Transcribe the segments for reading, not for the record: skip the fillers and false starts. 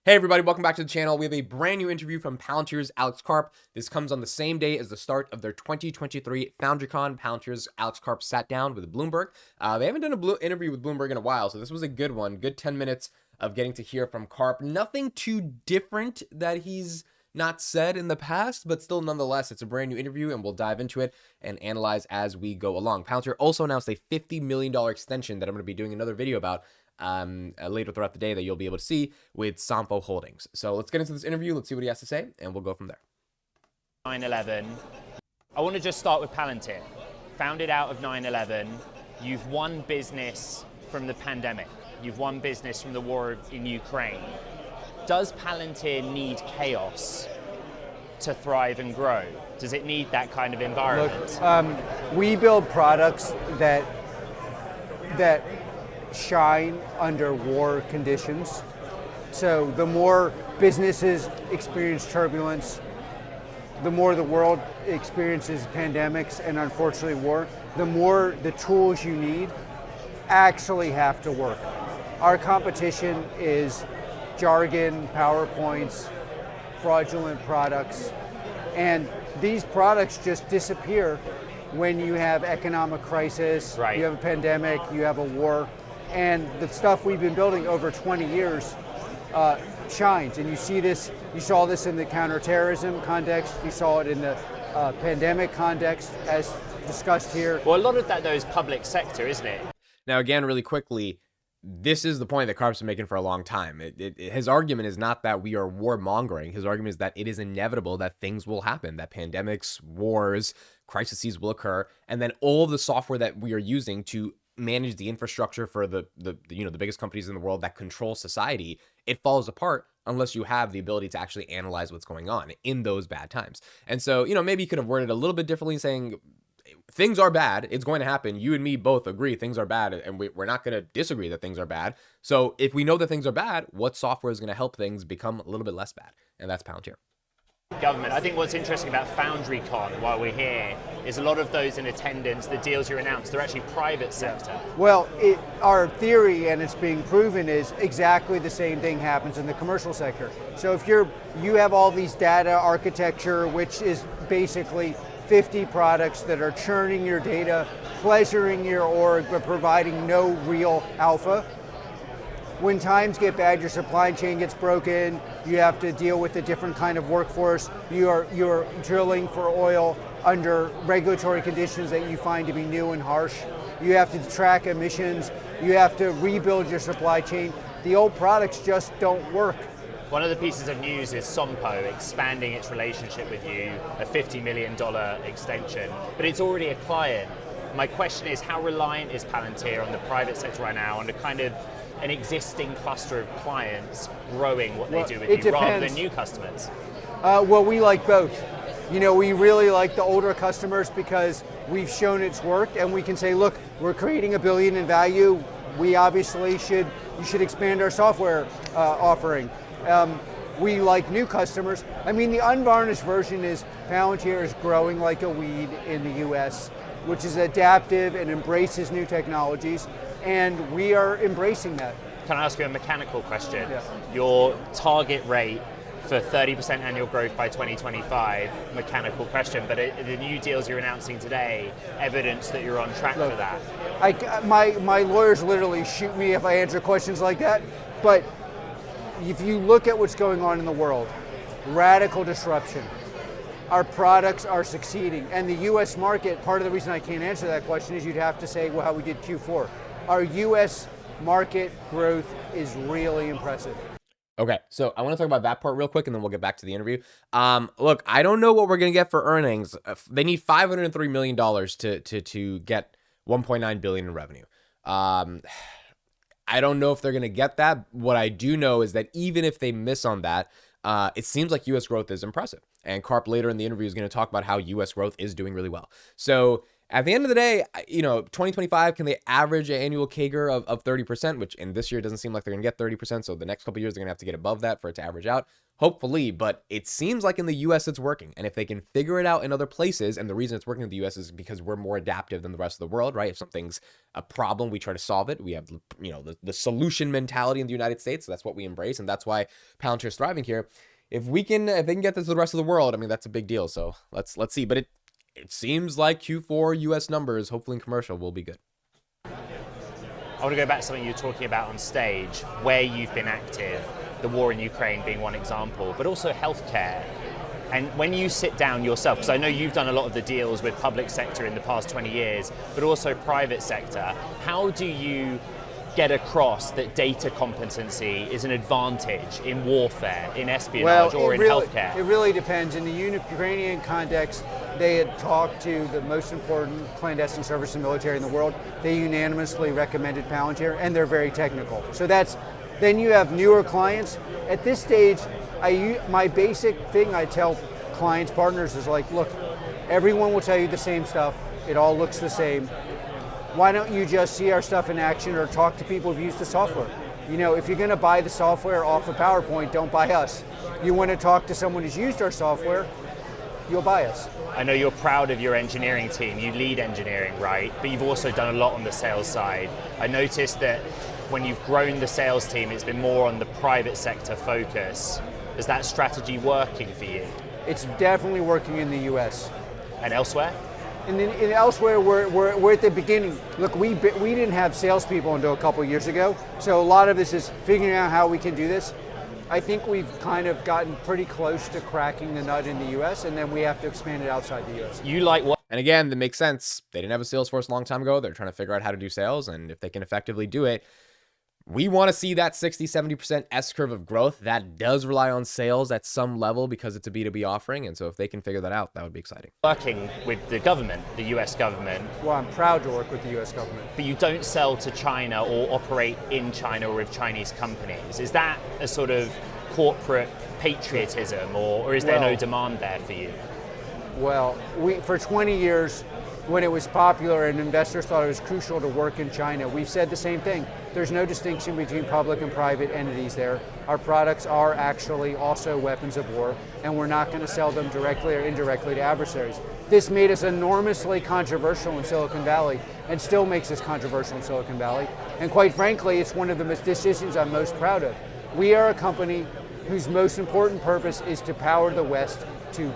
Hey everybody, welcome back to the channel. We have a brand new interview from Palantir's Alex Karp. This comes on the same day as the start of their 2023 FoundryCon. Palantir's Alex Karp sat down with Bloomberg. They haven't done an interview with Bloomberg in a while, so this was a good one. Good 10 minutes of getting to hear from Karp. Nothing too different that he's not said in the past, but still nonetheless, it's a brand new interview and we'll dive into it and analyze as we go along. Palantir also announced a $50 million extension that I'm going to be doing another video about later throughout the day that you'll be able to see with Sompo Holdings. So let's get into this interview. Let's see what he has to say, and we'll go from there. 9/11. I want to just start with Palantir. Founded out of 9/11, you've won business from the pandemic. You've won business from the war in Ukraine. Does Palantir need chaos to thrive and grow? Does it need that kind of environment? Look, we build products that shine under war conditions. So the more businesses experience turbulence, the more the world experiences pandemics and unfortunately war, the more the tools you need actually have to work. Our competition is jargon, PowerPoints, fraudulent products, and these products just disappear when you have economic crisis, Right. You have a pandemic, you have a war. And the stuff we've been building over 20 years shines. And you see this, you saw this in the counterterrorism context, you saw it in the pandemic context, as discussed here. Well, a lot of that, though, is public sector, isn't it? Now, again, really quickly, this is the point that Karp's been making for a long time. His argument is not that we are warmongering. His argument is that it is inevitable that things will happen, that pandemics, wars, crises will occur, and then all of the software that we are using to manage the infrastructure for the biggest companies in the world that control society, it falls apart unless you have the ability to actually analyze what's going on in those bad times. And so, maybe you could have worded it a little bit differently, saying things are bad, it's going to happen. You and me both agree things are bad, and we're not going to disagree that things are bad. So if we know that things are bad, what software is going to help things become a little bit less bad? And that's Palantir. Government. I think what's interesting about FoundryCon while we're here is a lot of those in attendance, the deals you announced, they're actually private sector. Well, our theory, and it's being proven, is exactly the same thing happens in the commercial sector. So if you have all these data architecture, which is basically 50 products that are churning your data, pleasuring your org, but providing no real alpha. When times get bad, your supply chain gets broken, you have to deal with a different kind of workforce, you're drilling for oil under regulatory conditions that you find to be new and harsh, you have to track emissions, you have to rebuild your supply chain. The old products just don't work. One of the pieces of news is Sompo expanding its relationship with you, a $50 million extension, but it's already a client. My question is, how reliant is Palantir on the private sector right now, on the kind of an existing cluster of clients growing what they do with you rather than new customers? Well, we like both. We really like the older customers because we've shown it's worked, and we can say, look, we're creating $1 billion in value. We obviously you should expand our software offering. We like new customers. I mean, the unvarnished version is Palantir is growing like a weed in the US, which is adaptive and embraces new technologies, and we are embracing that. Can I ask you a mechanical question? Yeah. Your target rate for 30% annual growth by 2025, mechanical question, but the new deals you're announcing today, evidence that you're on track for that? My lawyers literally shoot me if I answer questions like that, but if you look at what's going on in the world, radical disruption, our products are succeeding. And the US market, part of the reason I can't answer that question is you'd have to say, well, how we did Q4. Our US market growth is really impressive. Okay, so I want to talk about that part real quick, and then we'll get back to the interview. Look, I don't know what we're going to get for earnings. They need $503 million to get $1.9 billion in revenue. I don't know if they're going to get that. What I do know is that even if they miss on that, it seems like U.S. growth is impressive. And Karp later in the interview is going to talk about how U.S. growth is doing really well. So at the end of the day, 2025, can they average an annual CAGR of 30%, which in this year it doesn't seem like they're going to get 30%. So the next couple of years, they're going to have to get above that for it to average out. hopefully, but it seems like in the US it's working. And if they can figure it out in other places, and the reason it's working in the US is because we're more adaptive than the rest of the world, right? If something's a problem, we try to solve it. We have, the solution mentality in the United States. So that's what we embrace, and that's why Palantir is thriving here. If they can get this to the rest of the world, I mean, that's a big deal. So let's see. But it seems like Q4 US numbers, hopefully in commercial, will be good. I want to go back to something you were talking about on stage, where you've been active, the war in Ukraine being one example, but also healthcare. And when you sit down yourself, because I know you've done a lot of the deals with public sector in the past 20 years, but also private sector, how do you get across that data competency is an advantage in warfare, in espionage, or in healthcare? It really depends. In the Ukrainian context, they had talked to the most important clandestine service and military in the world. They unanimously recommended Palantir, and they're very technical. So then you have newer clients. At this stage, my basic thing I tell clients, partners is like, look, everyone will tell you the same stuff. It all looks the same. Why don't you just see our stuff in action or talk to people who've used the software? If you're going to buy the software off of PowerPoint, don't buy us. You want to talk to someone who's used our software, you'll buy us. I know you're proud of your engineering team. You lead engineering, right? But you've also done a lot on the sales side. I noticed that when you've grown the sales team, it's been more on the private sector focus. Is that strategy working for you? It's definitely working in the US. And elsewhere? And elsewhere, we're at the beginning. Look, we didn't have salespeople until a couple years ago, so a lot of this is figuring out how we can do this. I think we've kind of gotten pretty close to cracking the nut in the US, and then we have to expand it outside the US. You like what? And again, that makes sense. They didn't have a sales force a long time ago. They're trying to figure out how to do sales, and if they can effectively do it, we want to see that 60-70% S-curve of growth. That does rely on sales at some level because it's a B2B offering. And so if they can figure that out, that would be exciting. Working with the government, the US government. Well, I'm proud to work with the US government. But you don't sell to China or operate in China or with Chinese companies. Is that a sort of corporate patriotism, or is there no demand there for you? Well, for 20 years, when it was popular and investors thought it was crucial to work in China, we've said the same thing. There's no distinction between public and private entities there. Our products are actually also weapons of war, and we're not going to sell them directly or indirectly to adversaries. This made us enormously controversial in Silicon Valley, and still makes us controversial in Silicon Valley. And quite frankly, it's one of the decisions I'm most proud of. We are a company whose most important purpose is to power the West to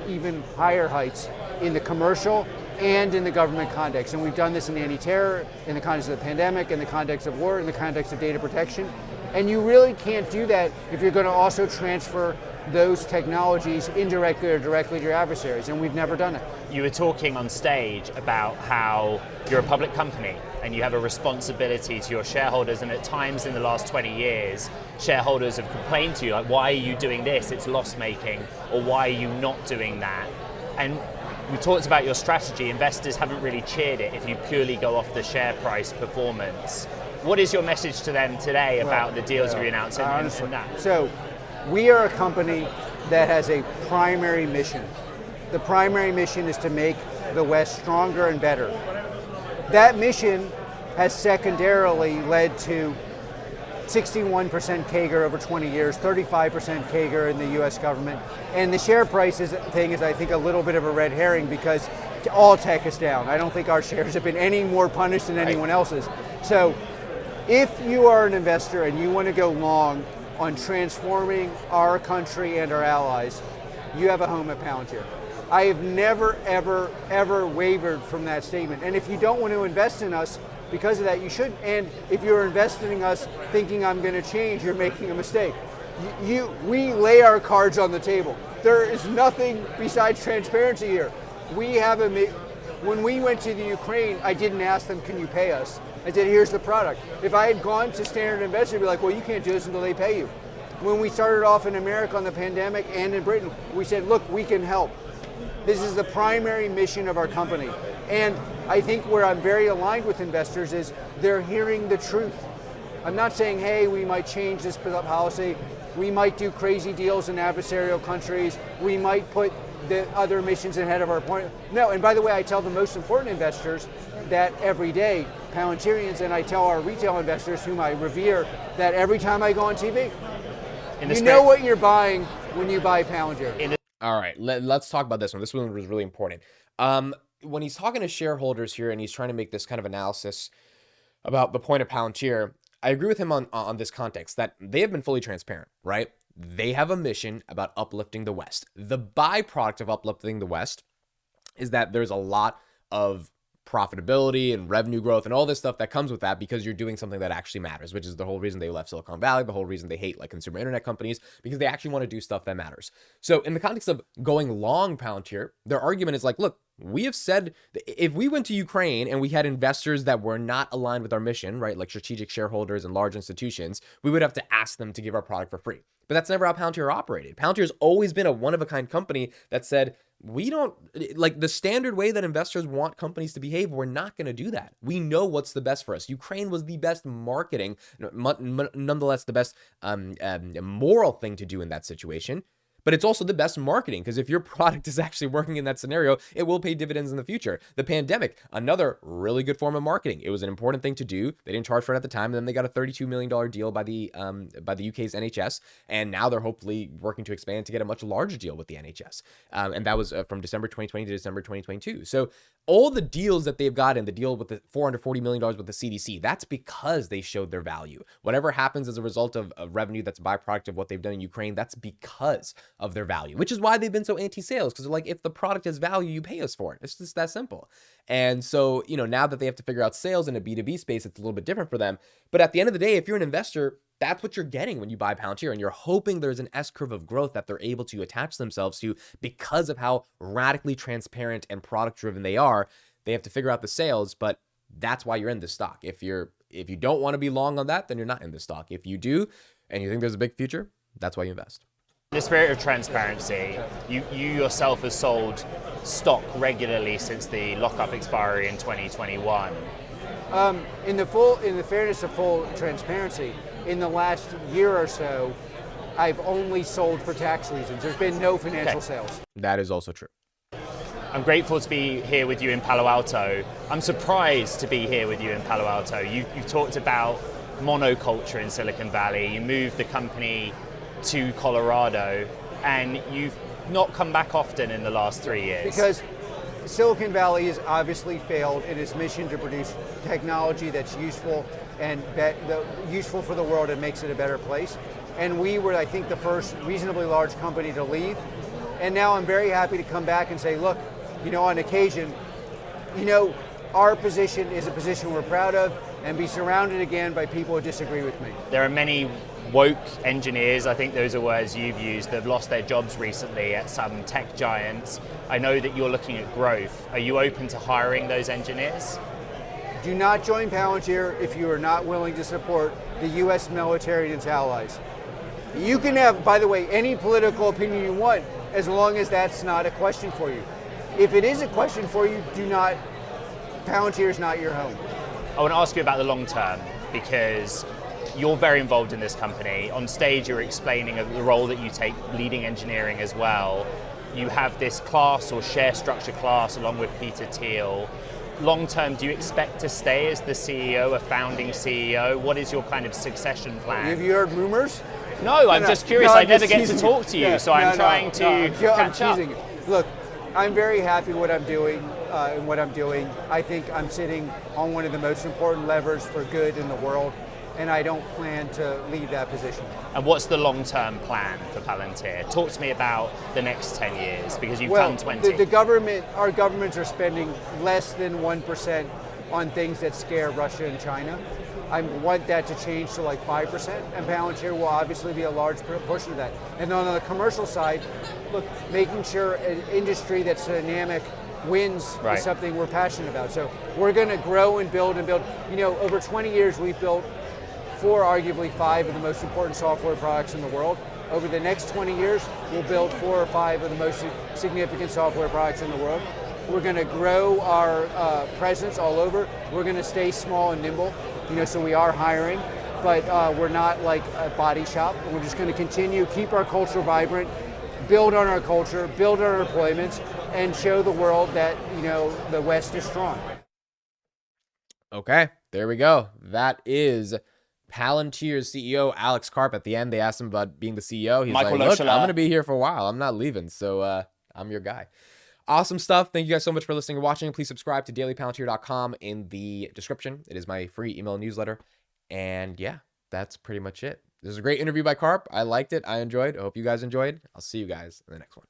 even higher heights in the commercial and in the government context. And we've done this in anti-terror, in the context of the pandemic, in the context of war, in the context of data protection. And you really can't do that if you're going to also transfer those technologies indirectly or directly to your adversaries, and we've never done it. You were talking on stage about how you're a public company and you have a responsibility to your shareholders, and at times in the last 20 years, shareholders have complained to you, like, why are you doing this? It's loss-making, or why are you not doing that? And we talked about your strategy. Investors haven't really cheered it if you purely go off the share price performance. What is your message to them today about the deals you announced and that? So, we are a company that has a primary mission. The primary mission is to make the West stronger and better. That mission has secondarily led to 61% CAGR over 20 years, 35% CAGR in the US government. And the share price thing is, I think, a little bit of a red herring because all tech is down. I don't think our shares have been any more punished than anyone else's. So if you are an investor and you want to go long on transforming our country and our allies, you have a home at Palantir. I have never, ever, ever wavered from that statement. And if you don't want to invest in us because of that, you should. And if you're investing in us thinking I'm going to change, you're making a mistake. We lay our cards on the table. There is nothing besides transparency here. When we went to the Ukraine, I didn't ask them, can you pay us? I said, here's the product. If I had gone to standard investor, they'd be like, well, you can't do this until they pay you. When we started off in America on the pandemic and in Britain, we said, look, we can help. This is the primary mission of our company. And I think where I'm very aligned with investors is they're hearing the truth. I'm not saying, hey, we might change this policy. We might do crazy deals in adversarial countries. We might put the other missions ahead of our point. No, and by the way, I tell the most important investors that every day, Palantirians, and I tell our retail investors whom I revere that every time I go on TV, You know what you're buying when you buy Palantir. All right, let's talk about this one. This one was really important. When he's talking to shareholders here and he's trying to make this kind of analysis about the point of Palantir, I agree with him on this context that they have been fully transparent, right? They have a mission about uplifting the West. The byproduct of uplifting the West is that there's a lot of profitability and revenue growth and all this stuff that comes with that because you're doing something that actually matters, which is the whole reason they left Silicon Valley, the whole reason they hate like consumer internet companies, because they actually want to do stuff that matters. So in the context of going long Palantir, their argument is like, look, we have said if we went to Ukraine and we had investors that were not aligned with our mission, right, like strategic shareholders and large institutions, we would have to ask them to give our product for free. But that's never how Palantir operated. Palantir has always been a one-of-a-kind company that said, we don't, like the standard way that investors want companies to behave, we're not going to do that. We know what's the best for us. Ukraine was the best marketing, nonetheless, the best moral thing to do in that situation. But it's also the best marketing because if your product is actually working in that scenario, it will pay dividends in the future. The pandemic, another really good form of marketing. It was an important thing to do. They didn't charge for it at the time, and then they got a $32 million deal by the UK's NHS, and now they're hopefully working to expand to get a much larger deal with the NHS. And that was from December 2020 to December 2022. So all the deals that they've gotten, the deal with the $440 million with the CDC, that's because they showed their value. Whatever happens as a result of revenue that's a byproduct of what they've done in Ukraine, that's because of their value, which is why they've been so anti-sales, because they're like, if the product has value, you pay us for it. It's just that simple. And so, now that they have to figure out sales in a B2B space, it's a little bit different for them. But at the end of the day, if you're an investor, that's what you're getting when you buy Palantir, and you're hoping there's an S-curve of growth that they're able to attach themselves to because of how radically transparent and product-driven they are. They have to figure out the sales, but that's why you're in this stock. If you don't want to be long on that, then you're not in this stock. If you do, and you think there's a big future, that's why you invest. In the spirit of transparency, you yourself have sold stock regularly since the lockup expiry in 2021. In the fairness of full transparency, in the last year or so, I've only sold for tax reasons. There's been no financial sales. That is also true. I'm grateful to be here with you in Palo Alto. I'm surprised to be here with you in Palo Alto. You've talked about monoculture in Silicon Valley. You moved the company to Colorado, and you've not come back often in the last 3 years. Because Silicon Valley has obviously failed in its mission to produce technology that's useful and useful for the world and makes it a better place. And we were, I think, the first reasonably large company to leave. And now I'm very happy to come back and say, look, on occasion, our position is a position we're proud of, and be surrounded again by people who disagree with me. There are many woke engineers, I think those are words you've used, that have lost their jobs recently at some tech giants. I know that you're looking at growth. Are you open to hiring those engineers? Do not join Palantir if you are not willing to support the U.S. military and its allies. You can have, by the way, any political opinion you want, as long as that's not a question for you. If it is a question for you, Palantir is not your home. I want to ask you about the long term, because you're very involved in this company. On stage, you're explaining the role that you take leading engineering as well. You have this class or share structure class along with Peter Thiel. Long term, do you expect to stay as the CEO, a founding CEO? What is your kind of succession plan? Have you heard rumors? No, I'm just curious. I never get to talk to you, so I'm trying to catch up. Look, I'm very happy what I'm doing and what I'm doing. I think I'm sitting on one of the most important levers for good in the world, and I don't plan to leave that position. And what's the long-term plan for Palantir? Talk to me about the next 10 years, because you've done 20. Our governments are spending less than 1% on things that scare Russia and China. I want that to change to like 5%, and Palantir will obviously be a large portion of that. And then on the commercial side, look, making sure an industry that's dynamic wins is something we're passionate about. So we're going to grow and build and build. Over 20 years, we've built 4, arguably 5 of the most important software products in the world. Over the next 20 years, we'll build 4 or 5 of the most significant software products in the world. We're going to grow our presence all over. We're going to stay small and nimble, so we are hiring, but we're not like a body shop. We're just going to continue, keep our culture vibrant, build on our culture, build on our deployments, and show the world that, the West is strong. Okay, there we go. That is Palantir's CEO, Alex Karp, at the end, they asked him about being the CEO. He's Michael like, look, I'm Leclerc. going to be here for a while. I'm not leaving. So I'm your guy. Awesome stuff. Thank you guys so much for listening and watching. Please subscribe to dailypalantir.com in the description. It is my free email newsletter. And yeah, that's pretty much it. This is a great interview by Karp. I liked it. I enjoyed. I hope you guys enjoyed. I'll see you guys in the next one.